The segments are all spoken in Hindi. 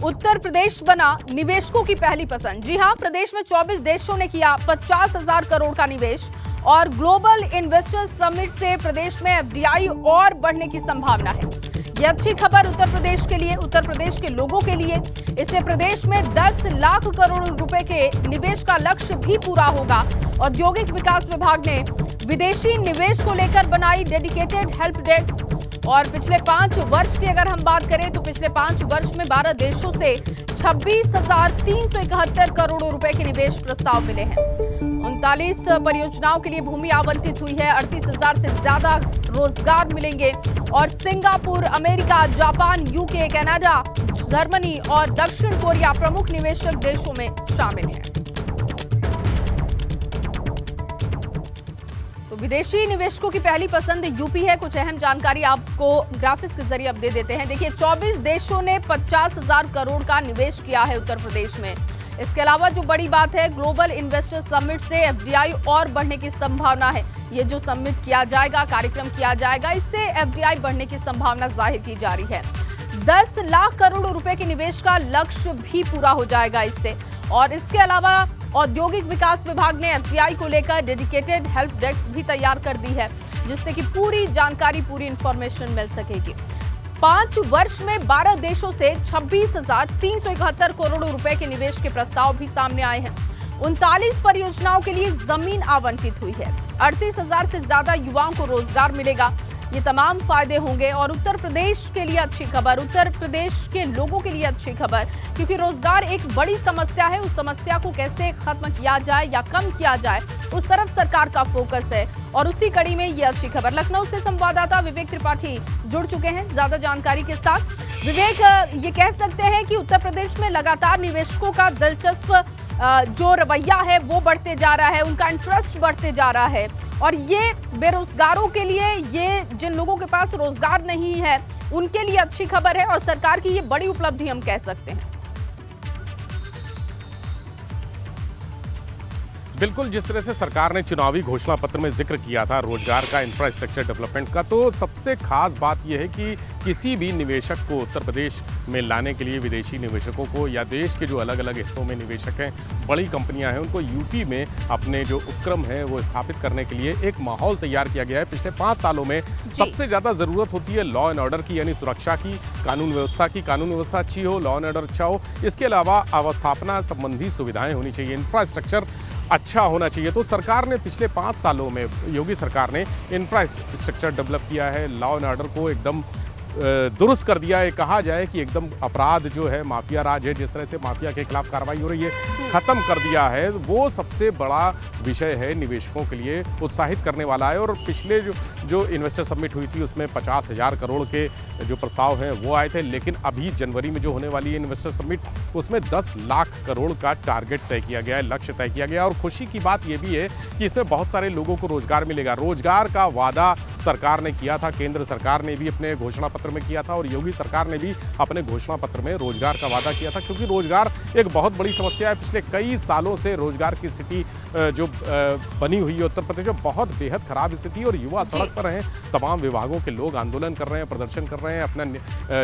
उत्तर प्रदेश बना निवेशकों की पहली पसंद। जी हां, प्रदेश में 24 देशों ने किया 50,000 करोड़ का निवेश और ग्लोबल इन्वेस्टर्स समिट से प्रदेश में एफडीआई और बढ़ने की संभावना है। यह अच्छी खबर उत्तर प्रदेश के लिए, उत्तर प्रदेश के लोगों के लिए। इससे प्रदेश में 10 लाख करोड़ रुपए के निवेश का लक्ष्य भी पूरा होगा। औद्योगिक विकास विभाग ने विदेशी निवेश को लेकर बनाई डेडिकेटेड हेल्प डेस्क और पिछले 5 वर्ष की अगर हम बात करें तो पिछले 5 वर्ष में 12 देशों से 26,371 करोड़ रुपए के निवेश प्रस्ताव मिले हैं। 39 परियोजनाओं के लिए भूमि आवंटित हुई है। 38,000 से ज्यादा रोजगार मिलेंगे और Singapore, America, Japan, UK, Canada, Germany और दक्षिण कोरिया प्रमुख निवेशक देशों में शामिल हैं। तो विदेशी निवेशकों की पहली पसंद यूपी है। कुछ अहम जानकारी आपको ग्राफिक्स के जरिए अब दे देते हैं। देखिए, 24 देशों ने 50,000 करोड़ का निवेश किया है उत्तर प्रदेश में। इसके अलावा जो बड़ी बात है, ग्लोबल इन्वेस्टर समिट से एफडीआई और बढ़ने की संभावना है। ये जो समिट किया जाएगा, कार्यक्रम किया जाएगा, इससे एफडीआई बढ़ने की संभावना जाहिर की जा रही है। 10 लाख करोड़ रुपए के निवेश का लक्ष्य भी पूरा हो जाएगा इससे। और इसके अलावा औद्योगिक विकास विभाग ने एफडीआई को लेकर डेडिकेटेड हेल्प डेस्क भी तैयार कर दी है, जिससे कि पूरी जानकारी, पूरी इंफॉर्मेशन मिल सकेगी। 5 वर्ष में 12 देशों से 26,371 करोड़ रुपए के निवेश के प्रस्ताव भी सामने आए हैं। 39 परियोजनाओं के लिए जमीन आवंटित हुई है। 38,000 से ज्यादा युवाओं को रोजगार मिलेगा। ये तमाम फायदे होंगे और उत्तर प्रदेश के लिए अच्छी खबर, उत्तर प्रदेश के लोगों के लिए अच्छी खबर, क्योंकि रोजगार एक बड़ी समस्या है। उस समस्या को कैसे खत्म किया जाए या कम किया जाए, उस तरफ सरकार का फोकस है और उसी कड़ी में ये अच्छी खबर। लखनऊ से संवाददाता विवेक त्रिपाठी जुड़ चुके हैं ज्यादा जानकारी के साथ। विवेक, ये कह सकते हैं कि उत्तर प्रदेश में लगातार निवेशकों का दिलचस्प जो रवैया है वो बढ़ते जा रहा है, उनका इंटरेस्ट बढ़ते जा रहा है और ये बेरोजगारों के लिए, ये जिन लोगों के पास रोजगार नहीं है उनके लिए अच्छी खबर है और सरकार की ये बड़ी उपलब्धि हम कह सकते हैं। बिल्कुल, जिस तरह से सरकार ने चुनावी घोषणा पत्र में जिक्र किया था रोजगार का, इंफ्रास्ट्रक्चर डेवलपमेंट का, तो सबसे खास बात यह है कि किसी भी निवेशक को उत्तर प्रदेश में लाने के लिए, विदेशी निवेशकों को या देश के जो अलग अलग हिस्सों में निवेशक हैं, बड़ी कंपनियां हैं, उनको यूपी में अपने जो उपक्रम है वो स्थापित करने के लिए एक माहौल तैयार किया गया है। पिछले 5 सालों में सबसे ज़्यादा ज़रूरत होती है लॉ एंड ऑर्डर की, यानी सुरक्षा की, कानून व्यवस्था की। कानून व्यवस्था अच्छी हो, लॉ एंड ऑर्डर अच्छा हो, इसके अलावा अवस्थापना संबंधी सुविधाएं होनी चाहिए, इंफ्रास्ट्रक्चर अच्छा होना चाहिए। तो सरकार ने पिछले 5 सालों में, योगी सरकार ने इंफ्रास्ट्रक्चर डेवलप किया है, लॉ एंड ऑर्डर को एकदम दुरुस्त कर दिया है। कहा जाए कि एकदम अपराध जो है, माफिया राज है, जिस तरह से माफिया के खिलाफ कार्रवाई हो रही है, ख़त्म कर दिया है। वो सबसे बड़ा विषय है, निवेशकों के लिए उत्साहित करने वाला है। और पिछले जो इन्वेस्टर समिट हुई थी उसमें 50,000 करोड़ के जो प्रस्ताव हैं वो आए थे, लेकिन अभी जनवरी में जो होने वाली है इन्वेस्टर समिट, उसमें 10 लाख करोड़ का टारगेट तय किया गया है, लक्ष्य तय किया गया है। और खुशी की बात ये भी है कि इसमें बहुत सारे लोगों को रोजगार मिलेगा। रोजगार का वादा सरकार ने किया था, केंद्र सरकार ने भी अपने घोषणा पत्र में किया था और योगी सरकार ने भी अपने घोषणा पत्र में रोजगार का वादा किया था, क्योंकि रोजगार एक बहुत बड़ी समस्या है। पिछले कई सालों से रोजगार की स्थिति जो बनी हुई है उत्तर प्रदेश में, बहुत बेहद खराब स्थिति, और युवा सड़क पर हैं। तमाम विभागों के लोग आंदोलन कर रहे हैं, प्रदर्शन कर रहे हैं, अपना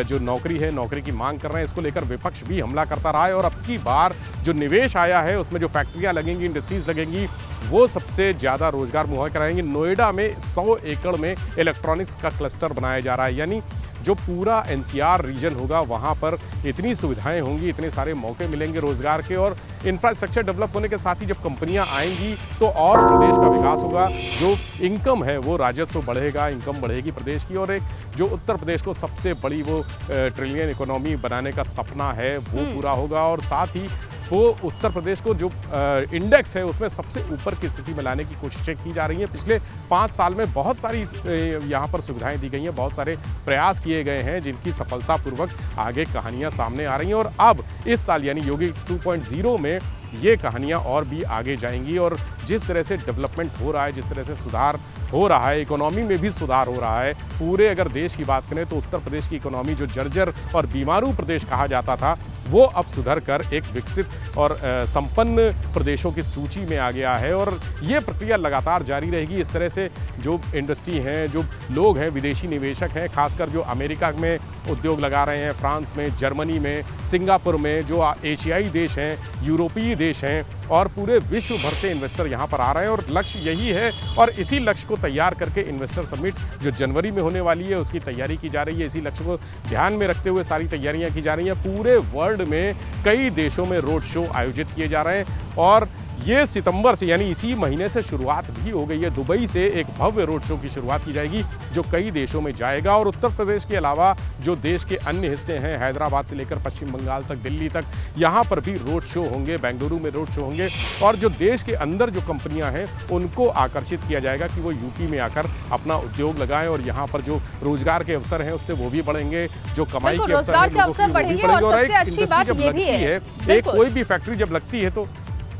जो नौकरी है, नौकरी की मांग कर रहे हैं। इसको लेकर विपक्ष भी हमला करता रहा है और अब की बार जो निवेश आया है उसमें जो फैक्ट्रियां लगेंगी, इंडस्ट्रीज लगेंगी, वो सबसे ज़्यादा रोजगार मुहैया कराएंगे। नोएडा में 100 एकड़ में इलेक्ट्रॉनिक्स का क्लस्टर बनाया जा रहा है, यानी जो पूरा एनसीआर रीजन होगा वहाँ पर इतनी सुविधाएं होंगी, इतने सारे मौके मिलेंगे रोजगार के। और इंफ्रास्ट्रक्चर डेवलप होने के साथ ही जब कंपनियां आएंगी तो और प्रदेश का विकास होगा। जो इनकम है वो राजस्व बढ़ेगा, इनकम बढ़ेगी प्रदेश की, और एक जो उत्तर प्रदेश को सबसे बड़ी वो ट्रिलियन इकोनॉमी बनाने का सपना है वो पूरा होगा। और साथ ही वो उत्तर प्रदेश को जो इंडेक्स है उसमें सबसे ऊपर की स्थिति में लाने की कोशिशें की जा रही हैं। पिछले 5 साल में बहुत सारी यहाँ पर सुविधाएं दी गई हैं, बहुत सारे प्रयास किए गए हैं, जिनकी सफलतापूर्वक आगे कहानियां सामने आ रही हैं। और अब इस साल यानी योगी 2.0 में ये कहानियाँ और भी आगे जाएंगी। और जिस तरह से डेवलपमेंट हो रहा है, जिस तरह से सुधार हो रहा है, इकोनॉमी में भी सुधार हो रहा है, पूरे अगर देश की बात करें तो उत्तर प्रदेश की इकोनॉमी जो जर्जर और बीमारू प्रदेश कहा जाता था, वो अब सुधर कर एक विकसित और संपन्न प्रदेशों की सूची में आ गया है। और ये प्रक्रिया लगातार जारी रहेगी। इस तरह से जो इंडस्ट्री हैं, जो लोग हैं, विदेशी निवेशक हैं, खासकर जो अमेरिका में उद्योग लगा रहे हैं, फ्रांस में, जर्मनी में, सिंगापुर में, जो एशियाई देश हैं, यूरोपीय देश हैं, और पूरे विश्व भर से इन्वेस्टर यहाँ पर आ रहे हैं। और लक्ष्य यही है, और इसी लक्ष्य को तैयार करके इन्वेस्टर समिट जो जनवरी में होने वाली है उसकी तैयारी की जा रही है। इसी लक्ष्य को ध्यान में रखते हुए सारी तैयारियां की जा रही हैं। पूरे वर्ल्ड में कई देशों में रोड शो आयोजित किए जा रहे हैं, और ये सितंबर से यानी इसी महीने से शुरुआत भी हो गई है। दुबई से एक भव्य रोड शो की शुरुआत की जाएगी जो कई देशों में जाएगा। और उत्तर प्रदेश के अलावा जो देश के अन्य हिस्से हैं, हैदराबाद से लेकर पश्चिम बंगाल तक, दिल्ली तक, यहाँ पर भी रोड शो होंगे, बेंगलुरु में रोड शो होंगे। और जो देश के अंदर जो कंपनियां हैं उनको आकर्षित किया जाएगा कि वो यूपी में आकर अपना उद्योग लगाएं, और यहाँ पर जो रोजगार के अवसर हैं उससे वो भी बढ़ेंगे, जो कमाई के अवसर हैं लोगों की वो भी बढ़ेंगे। और एक इंडस्ट्री जब लगती है, एक कोई भी फैक्ट्री जब लगती है तो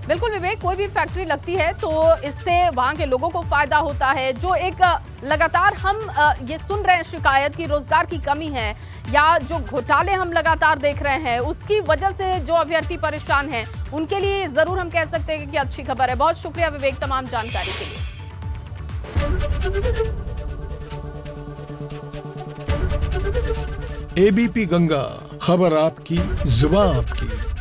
बिल्कुल विवेक, कोई भी फैक्ट्री लगती है तो इससे वहां के लोगों को फायदा होता है। जो एक लगातार हम ये सुन रहे हैं शिकायत की रोजगार की कमी है, या जो घोटाले हम लगातार देख रहे हैं, उसकी वजह से जो अभ्यर्थी परेशान हैं उनके लिए जरूर हम कह सकते हैं कि अच्छी खबर है। बहुत शुक्रिया विवेक तमाम जानकारी के लिए। एबीपी गंगा, खबर आपकी, जुबान आपकी।